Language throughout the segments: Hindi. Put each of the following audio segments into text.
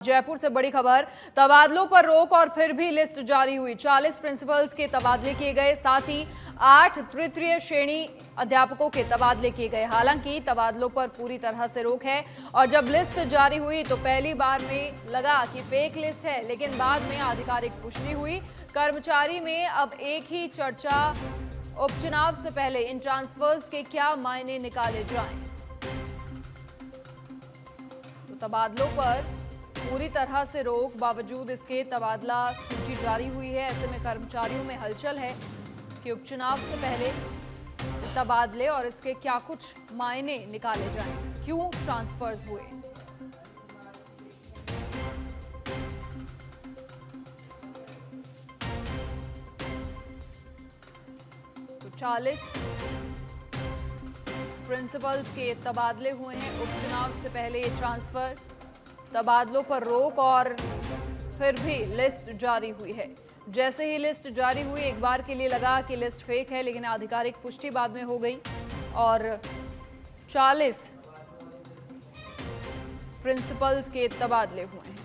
जयपुर से बड़ी खबर, तबादलों पर रोक और फिर भी लिस्ट जारी हुई। 40 प्रिंसिपल्स के तबादले किए गए, साथ ही 8 तृतीय श्रेणी अध्यापकों के तबादले किए गए। हालांकि तबादलों पर पूरी तरह से रोक है और जब लिस्ट जारी हुई तो पहली बार में लगा कि फेक लिस्ट है, लेकिन बाद में आधिकारिक पुष्टि हुई। कर्मचारी में अब एक ही चर्चा, उपचुनाव से पहले इन ट्रांसफर्स के क्या मायने निकाले जाएं। तो तबादलों पर पूरी तरह से रोक, बावजूद इसके तबादला सूची जारी हुई है। ऐसे में कर्मचारियों में हलचल है कि उपचुनाव से पहले तबादले और इसके क्या कुछ मायने निकाले जाएं, क्यों ट्रांसफर्स हुए। तो 40 प्रिंसिपल्स के तबादले हुए हैं। उपचुनाव से पहले ये ट्रांसफर, तबादलों पर रोक और फिर भी लिस्ट जारी हुई है। जैसे ही लिस्ट जारी हुई, एक बार के लिए लगा कि लिस्ट फेक है, लेकिन आधिकारिक पुष्टि बाद में हो गई और 40 प्रिंसिपल्स के तबादले हुए हैं।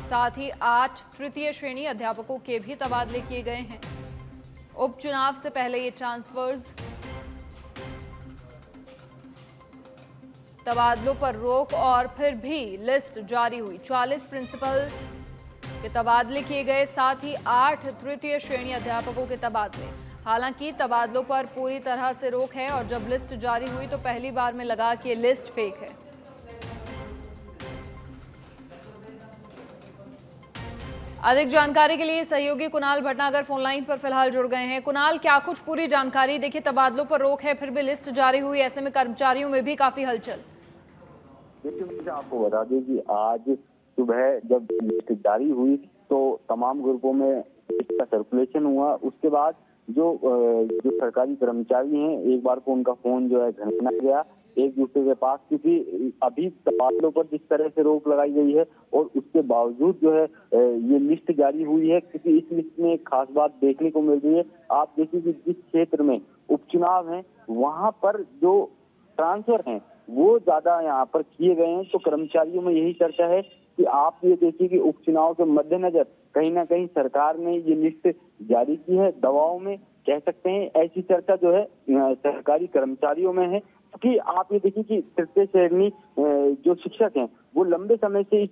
साथ ही 8 तृतीय श्रेणी अध्यापकों के भी तबादले किए गए हैं। उपचुनाव से पहले ये ट्रांसफर्स, तबादलों पर रोक और फिर भी लिस्ट जारी हुई। 40 प्रिंसिपल के तबादले किए गए, साथ ही 8 तृतीय श्रेणी अध्यापकों के तबादले। हालांकि तबादलों पर पूरी तरह से रोक है और जब लिस्ट जारी हुई तो पहली बार में लगा कि ये लिस्ट फेक है। अधिक जानकारी के लिए सहयोगी कुणाल भटनागर फोन लाइन पर फिलहाल जुड़ गए हैं। कुणाल, क्या कुछ पूरी जानकारी? देखिए, तबादलों पर रोक है, फिर भी लिस्ट जारी हुई, ऐसे में कर्मचारियों में भी काफी हलचल। देखिए, मुझे आपको बता दें कि आज सुबह जब लिस्ट जारी हुई तो तमाम ग्रुपों में इसका सर्कुलेशन हुआ। उसके बाद जो सरकारी कर्मचारी हैं, एक बार को उनका फोन जो है घंटा गया एक दूसरे के पास, क्योंकि अभी तबादलों पर जिस तरह से रोक लगाई गई है और उसके बावजूद जो है ये लिस्ट जारी हुई है, क्योंकि इस लिस्ट में एक खास बात देखने को मिल रही है। आप देखिए कि जिस क्षेत्र में उपचुनाव है वहां पर जो ट्रांसफर हैं वो ज्यादा यहाँ पर किए गए हैं। तो कर्मचारियों में यही चर्चा है कि आप ये देखिए कि उपचुनाव के मद्देनजर कहीं ना कहीं सरकार ने ये लिस्ट जारी की है, दबाव में कह सकते हैं। ऐसी चर्चा जो है सरकारी कर्मचारियों में है, क्योंकि आप ये देखिए कि तृतीय श्रेणी जो शिक्षक हैं वो लंबे समय से इस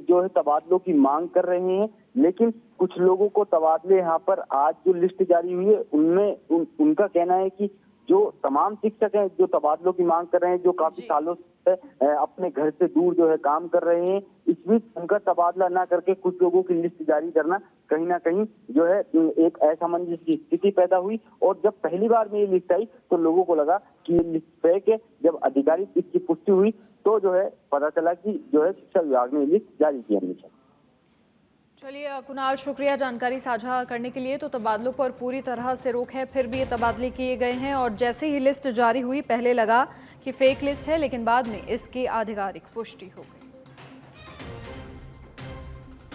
जो है तबादलों की मांग कर रहे हैं, लेकिन कुछ लोगों को तबादले यहाँ पर आज जो लिस्ट जारी हुई है उनमें उनका कहना है कि जो तमाम शिक्षक हैं जो तबादलों की मांग कर रहे हैं, जो काफी सालों से अपने घर से दूर जो है काम कर रहे हैं, इस बीच उनका तबादला ना करके कुछ लोगों की लिस्ट जारी करना कहीं ना कहीं जो है एक असमंजस की स्थिति पैदा हुई। और जब पहली बार में ये लिस्ट आई तो लोगों को लगा कि ये लिस्ट फेक है। जब आधिकारिक इसकी पुष्टि हुई तो जो है पता चला कि जो है शिक्षा विभाग ने लिस्ट जारी की है। चलिए कुणाल, शुक्रिया जानकारी साझा करने के लिए। तो तबादलों पर पूरी तरह से रोक है, फिर भी ये तबादले किए गए हैं और जैसे ही लिस्ट जारी हुई पहले लगा कि फेक लिस्ट है, लेकिन बाद में इसकी आधिकारिक पुष्टि हो गई।